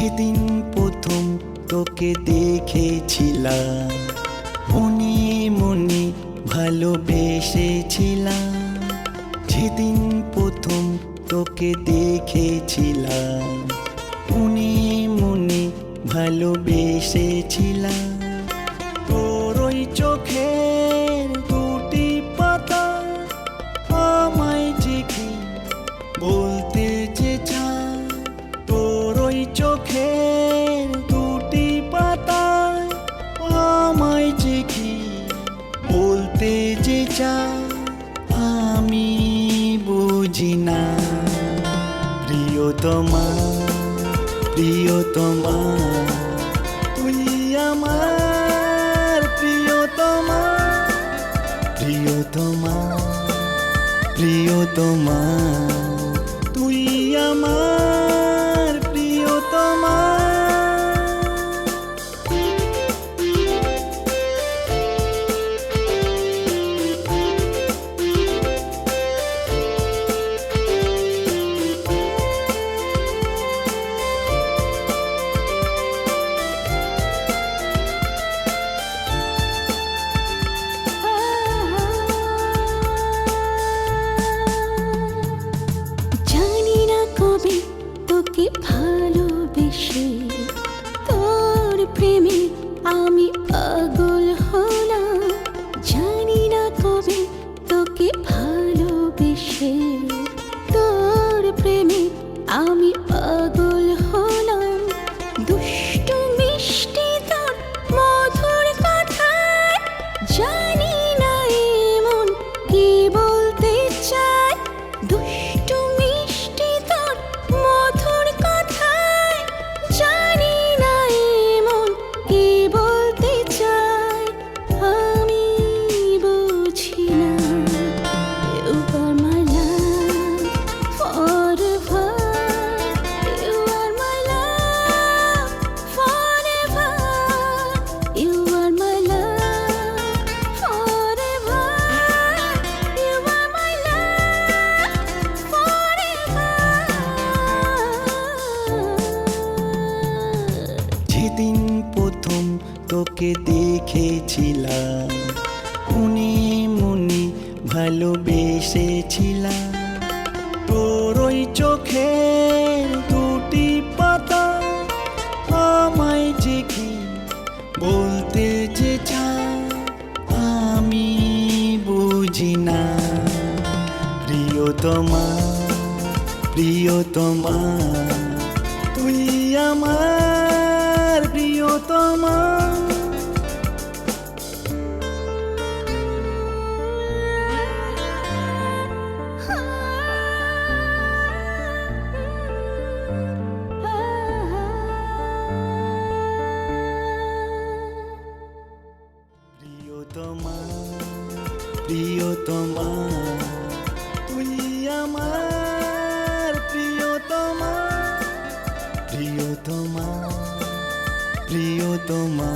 যেদিন প্রথম তোকে দেখেছিলাম, মনে মনে ভালোবেসেছিলাম। যেদিন প্রথম তোকে দেখেছিলাম, মনে মনে ভালোবেসেছিলাম। তোর ওই চোখের দুটি পাতা আমায় যে কি বলতে যে চায়। তোর ওই চোখের দুটি পাতা আমায় যে কি বলতে যে চায়। আমি বুঝি না প্রিয়তমা, প্রিয়তমা, তুই আমার প্রিয়তমা, প্রিয়তমা, প্রিয়তমা, তুই আমার প্রিয়তমা। তোকে ভালোবেসে তোর প্রেমে আমি পাগল হলাম। জানি না কবে তোকে ভালোবেসে তোর প্রেমে আমি পাগল হলাম। দুষ্টু মিষ্টি তোর মধুর কথায় জানি না এমন কি বলতে চায়। দুষ্টু মিষ্টি তোর মধুর কথায় জানি না এমন কি বলতে চায়। আমি বুঝি না You are my love forever, you are my love forever, you are my love forever, you are my love forever. যেদিন প্রথম তোকে দেখেছিলাম, মনে মনে ভালোবেসেছিলাম। তোর ওই চোখের দুটি পাতা আমায় যে কি বলতে যে চায়। আমি বুঝি না প্রিয়তমা, প্রিয়তমা, তুই আমার প্রিয়তমা। প্রিয়তমা, প্রিয়তমা, তুই আমার প্রিয়তমা, প্রিয়তমা, প্রিয়তমা।